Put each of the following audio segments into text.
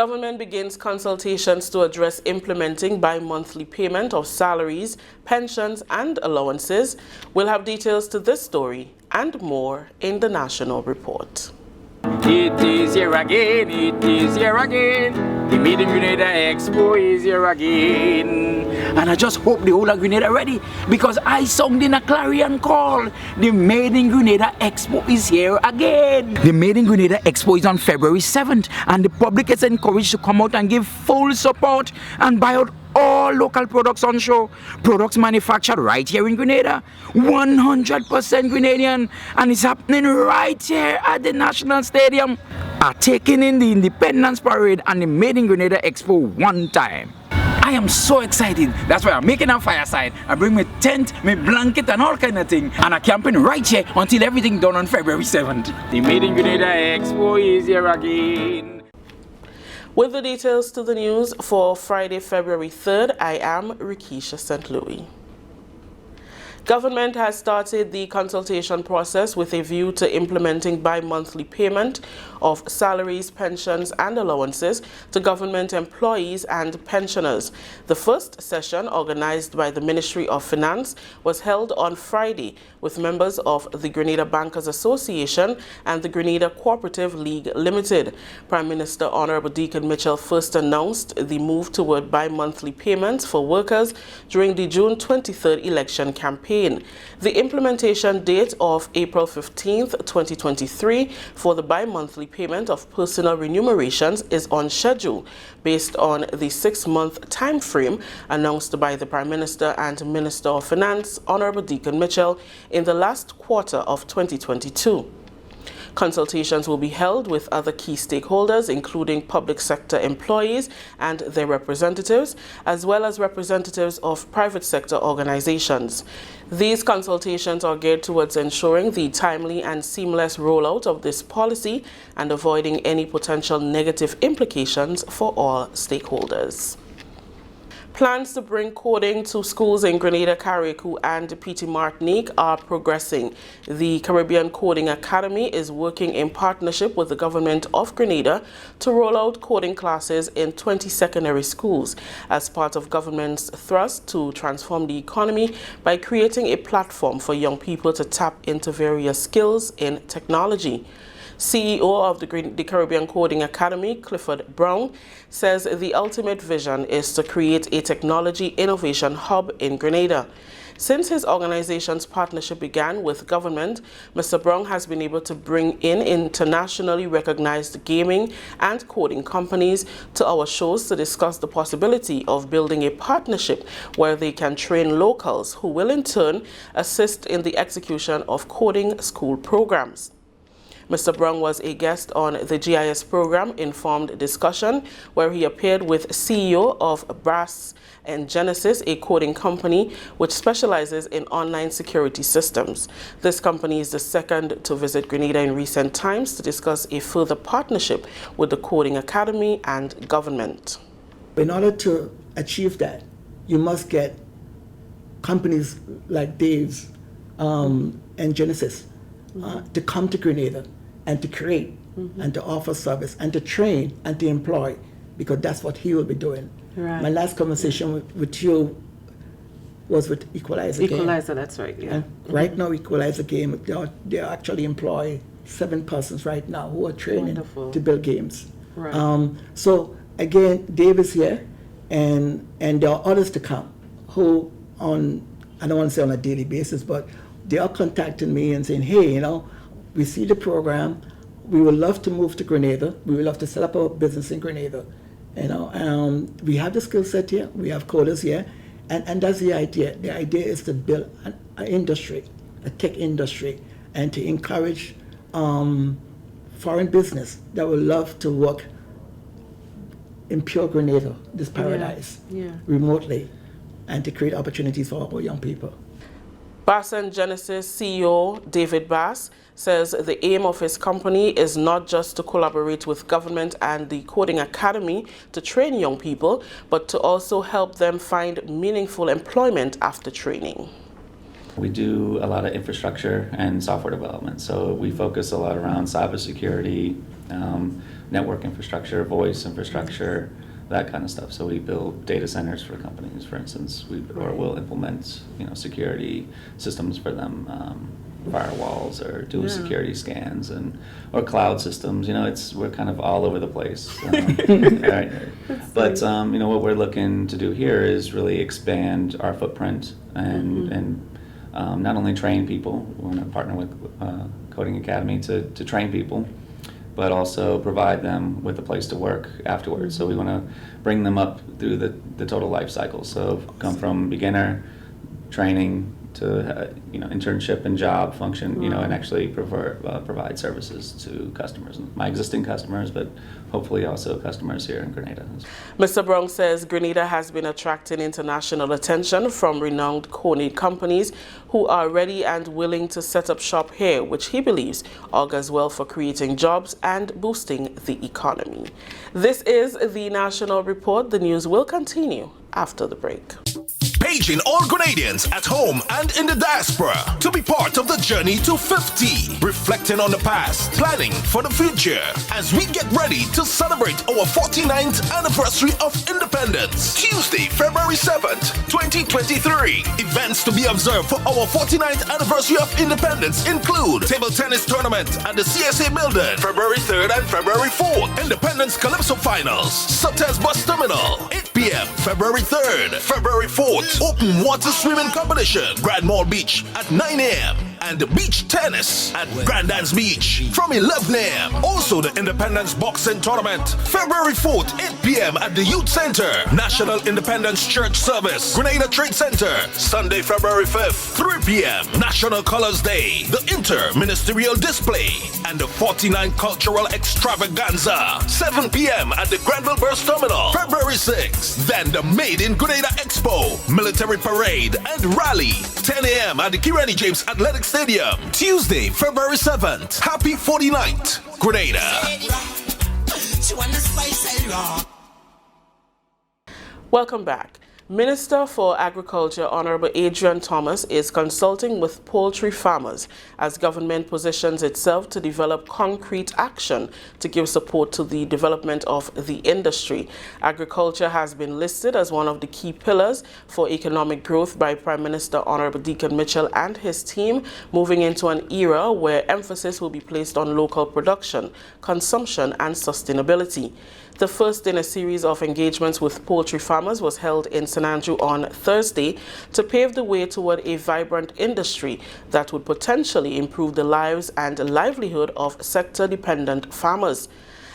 Government begins consultations to address implementing bi-monthly payment of salaries, pensions and allowances. We'll have details to this story and more in the National Report. It is here again, it is here again. The Made in Grenada Expo is here again. And I just hope the whole of Grenada ready, because I sung in a clarion call. The Made in Grenada Expo is here again. The Made in Grenada Expo is on February 7th, and the public is encouraged to come out and give full support and buy out all local products on show. Products manufactured right here in Grenada, 100% Grenadian, and it's happening right here at the National Stadium. Are taking in the Independence Parade and the Made in Grenada Expo one time. I am so excited. That's why I'm making a fireside. I bring my tent, my blanket and all kind of thing, and I'm camping right here until everything done on February 7th. The Made in Grenada Expo is here again. With the details to the news for Friday, February 3rd, I am Rikisha St. Louis. Government has started the consultation process with a view to implementing bi-monthly payment of salaries, pensions and allowances to government employees and pensioners. The first session, organized by the Ministry of Finance, was held on Friday with members of the Grenada Bankers Association and the Grenada Cooperative League Limited. Prime Minister Honorable Deacon Mitchell first announced the move toward bi-monthly payments for workers during the June 23rd election campaign. The implementation date of April 15th, 2023 for the bi-monthly payment of personal remunerations is on schedule based on the 6-month time frame announced by the Prime Minister and Minister of Finance, Honorable Deacon Mitchell, in the last quarter of 2022. Consultations will be held with other key stakeholders, including public sector employees and their representatives, as well as representatives of private sector organizations. These consultations are geared towards ensuring the timely and seamless rollout of this policy and avoiding any potential negative implications for all stakeholders. Plans to bring coding to schools in Grenada, Carriacou and Petit Martinique are progressing. The Caribbean Coding Academy is working in partnership with the government of Grenada to roll out coding classes in 20 secondary schools as part of government's thrust to transform the economy by creating a platform for young people to tap into various skills in technology. CEO of the Caribbean Coding Academy, Clifford Brown, says the ultimate vision is to create a technology innovation hub in Grenada. Since his organization's partnership began with government, Mr. Brown has been able to bring in internationally recognized gaming and coding companies to our shows to discuss the possibility of building a partnership where they can train locals who will in turn assist in the execution of coding school programs. Mr. Brown was a guest on the GIS program Informed Discussion, where he appeared with CEO of Brass and Genesis, a coding company which specializes in online security systems. This company is the second to visit Grenada in recent times to discuss a further partnership with the Coding Academy and government. In order to achieve that, you must get companies like Dave's and Genesis to come to Grenada and to create and to offer service and to train and to employ, because that's what he will be doing. Right. My last conversation with you was with Equalizer Game. Equalizer, that's right, yeah. Right now, Equalizer Game, they actually employ 7 persons right now who are training to build games. Right. So again, Dave is here, and there are others to come who on, I don't want to say on a daily basis, but they are contacting me and saying, hey, we see the program, we would love to move to Grenada, we would love to set up a business in Grenada. We have the skill set here, we have coders here, and that's the idea. The idea is to build an industry, a tech industry, and to encourage foreign business that would love to work in pure Grenada, this paradise, remotely, and to create opportunities for our young people. Bass and Genesis CEO David Bass says the aim of his company is not just to collaborate with government and the Coding Academy to train young people, but to also help them find meaningful employment after training. We do a lot of infrastructure and software development, so we focus a lot around cybersecurity, network infrastructure, voice infrastructure, that kind of stuff. So we build data centers for companies, for instance, or we'll implement, security systems for them, firewalls, or do security scans, or cloud systems. We're kind of all over the place. Right. But what we're looking to do here is really expand our footprint and not only train people. We want to partner with Coding Academy to train people, but also provide them with a place to work afterwards. So we want to bring them up through the total life cycle. So come from beginner training to internship and job function, and actually provide services to customers, my existing customers, but hopefully also customers here in Grenada. Mr. Brown says Grenada has been attracting international attention from renowned Coney companies who are ready and willing to set up shop here, which he believes augurs well for creating jobs and boosting the economy. This is the National Report. The news will continue after the break. Paging all Grenadians at home and in the diaspora to be part of the journey to 50. Reflecting on the past, planning for the future as we get ready to celebrate our 49th anniversary of independence. Tuesday, February 7th, 2023. Events to be observed for our 49th anniversary of independence include table tennis tournament at the CSA building, February 3rd and February 4th. Independence Calypso Finals, Sutter's Bus Terminal, 8 p.m. February 3rd, February 4th. Open water swimming competition, Grand Mall Beach at 9 a.m. and beach tennis at Grandad's Beach from 11 a.m. Also the Independence Boxing Tournament, February 4th, 8 p.m. at the Youth Center, National Independence Church Service, Grenada Trade Center, Sunday, February 5th, 3 p.m. National Colors Day, the Inter-Ministerial Display, and the 49 Cultural Extravaganza, 7 p.m. at the Granville Bus Terminal, February 6th. Then the Made in Grenada Expo, Military Parade and Rally, 10 a.m. at the Kirani James Athletic Stadium, Tuesday, February 7th. Happy 49th, Grenada. Welcome back. Minister for Agriculture Honorable Adrian Thomas is consulting with poultry farmers as government positions itself to develop concrete action to give support to the development of the industry. Agriculture has been listed as one of the key pillars for economic growth by Prime Minister Honorable Deacon Mitchell and his team, moving into an era where emphasis will be placed on local production, consumption and sustainability. The first in a series of engagements with poultry farmers was held in St. Andrew on Thursday to pave the way toward a vibrant industry that would potentially improve the lives and livelihood of sector-dependent farmers.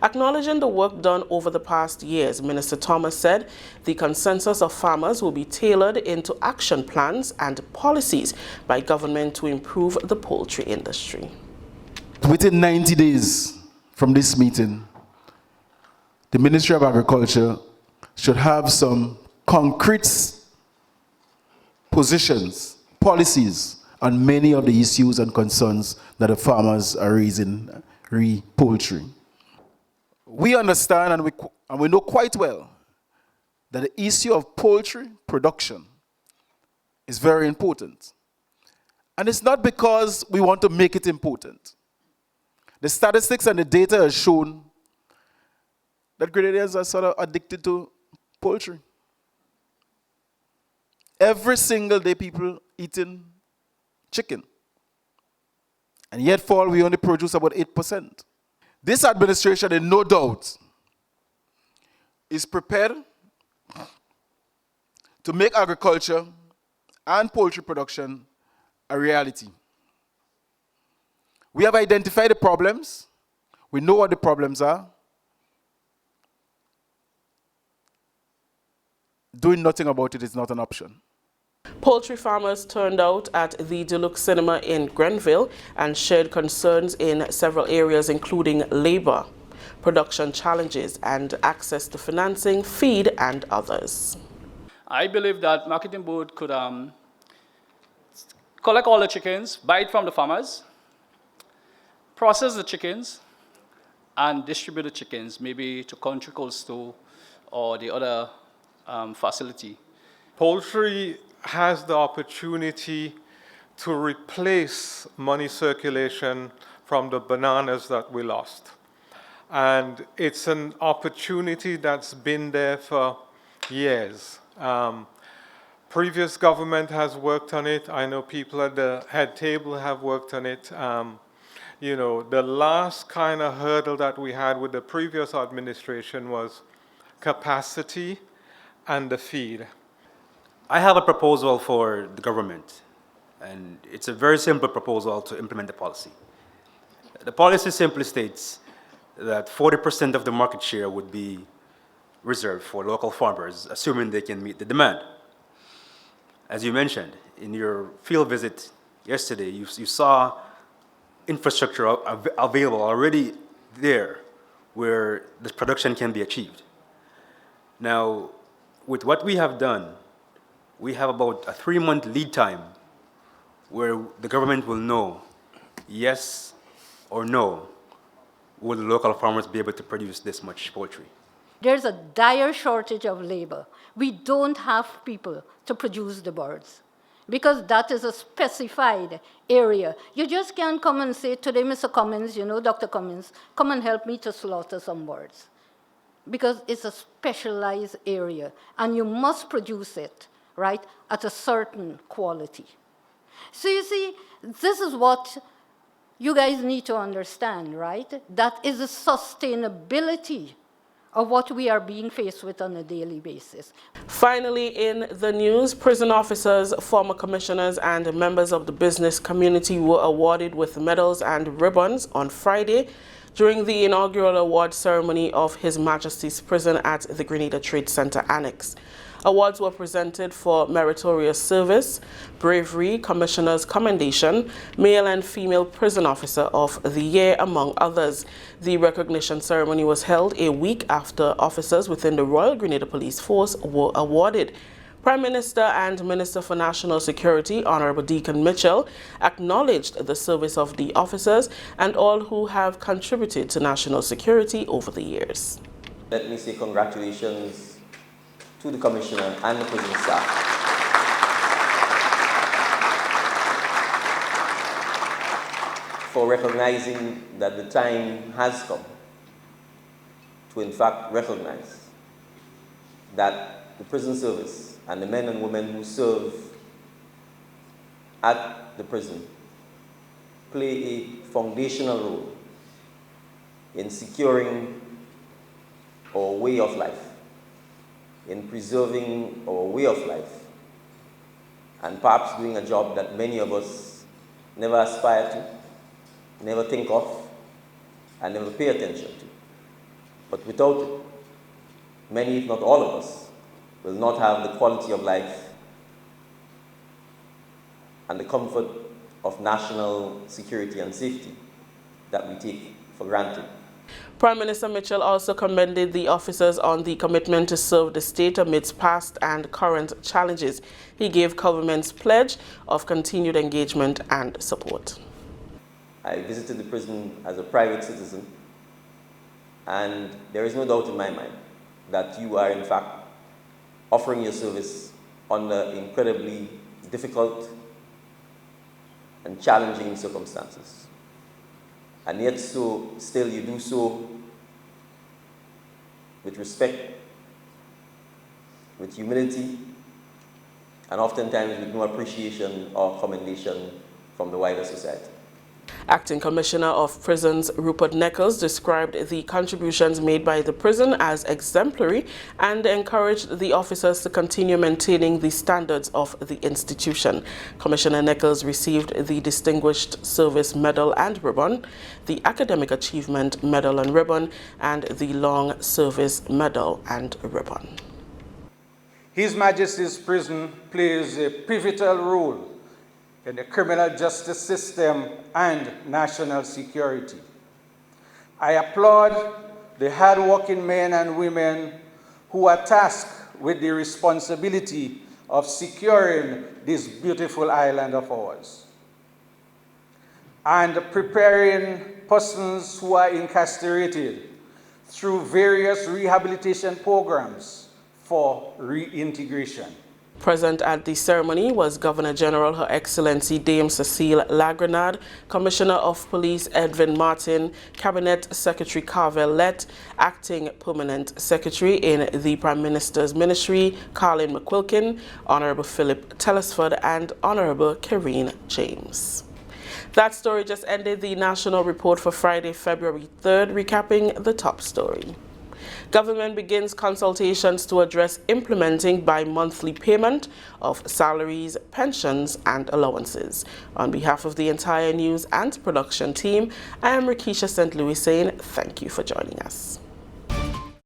Acknowledging the work done over the past years, Minister Thomas said the consensus of farmers will be tailored into action plans and policies by government to improve the poultry industry. Within 90 days from this meeting, the Ministry of Agriculture should have some concrete positions, policies on many of the issues and concerns that the farmers are raising re poultry. We understand and we know quite well that the issue of poultry production is very important. And it's not because we want to make it important. The statistics and the data have shown that Grenadians are sort of addicted to poultry. Every single day people eating chicken. And yet for all, we only produce about 8%. This administration, in no doubt, is prepared to make agriculture and poultry production a reality. We have identified the problems. We know what the problems are. Doing nothing about it is not an option. Poultry farmers turned out at the Deluxe Cinema in Grenville and shared concerns in several areas, including labor, production challenges, and access to financing, feed, and others. I believe that marketing board could collect all the chickens, buy it from the farmers, process the chickens, and distribute the chickens, maybe to country cold store or the other facility. Poultry has the opportunity to replace money circulation from the bananas that we lost. And it's an opportunity that's been there for years. Previous government has worked on it. I know people at the head table have worked on it. You know, the last kind of hurdle that we had with the previous administration was capacity and the feed. I have a proposal for the government, and it's a very simple proposal to implement the policy. The policy simply states that 40% of the market share would be reserved for local farmers, assuming they can meet the demand. As you mentioned, in your field visit yesterday, you saw infrastructure available already there where the production can be achieved. Now, with what we have done, we have about a 3-month lead time where the government will know, yes or no, will the local farmers be able to produce this much poultry? There's a dire shortage of labor. We don't have people to produce the birds because that is a specified area. You just can't come and say, today, Mr. Cummins, you know, Dr. Cummins, come and help me to slaughter some birds. Because it's a specialized area, and you must produce it, right, at a certain quality. So you see, this is what you guys need to understand, right? That is the sustainability of what we are being faced with on a daily basis. Finally, in the news, prison officers, former commissioners, and members of the business community were awarded with medals and ribbons on Friday during the inaugural award ceremony of His Majesty's Prison at the Grenada Trade Center Annex. Awards were presented for meritorious service, bravery, commissioner's commendation, male and female prison officer of the year, among others. The recognition ceremony was held a week after officers within the Royal Grenada Police Force were awarded. Prime Minister and Minister for National Security, Honorable Deacon Mitchell, acknowledged the service of the officers and all who have contributed to national security over the years. Let me say congratulations to the Commissioner and the prison staff for recognizing that the time has come to in fact recognize that the prison service and the men and women who serve at the prison play a foundational role in securing our way of life, in preserving our way of life, and perhaps doing a job that many of us never aspire to, never think of, and never pay attention to. But without it, many, if not all of us, will not have the quality of life and the comfort of national security and safety that we take for granted. Prime Minister Mitchell also commended the officers on the commitment to serve the state amidst past and current challenges. He gave government's pledge of continued engagement and support. I visited the prison as a private citizen, and there is no doubt in my mind that you are in fact offering your service under incredibly difficult and challenging circumstances. And yet still you do so with respect, with humility, and oftentimes with no appreciation or commendation from the wider society. Acting Commissioner of Prisons Rupert Nichols described the contributions made by the prison as exemplary and encouraged the officers to continue maintaining the standards of the institution. Commissioner Nichols received the Distinguished Service Medal and Ribbon, the Academic Achievement Medal and Ribbon, and the Long Service Medal and Ribbon. His Majesty's Prison plays a pivotal role in the criminal justice system and national security. I applaud the hard-working men and women who are tasked with the responsibility of securing this beautiful island of ours and preparing persons who are incarcerated through various rehabilitation programs for reintegration. Present at the ceremony was Governor General Her Excellency Dame Cecile Lagrenade, Commissioner of Police Edwin Martin, Cabinet Secretary Carvel Lett, Acting Permanent Secretary in the Prime Minister's Ministry Carlin McQuilkin, Honorable Philip Telesford, and Honorable Karine James. That story just ended the national report for Friday, February 3rd, recapping the top story. Government begins consultations to address implementing bi-monthly payment of salaries, pensions, and allowances. On behalf of the entire news and production team, I am Rikisha St. Louis saying thank you for joining us.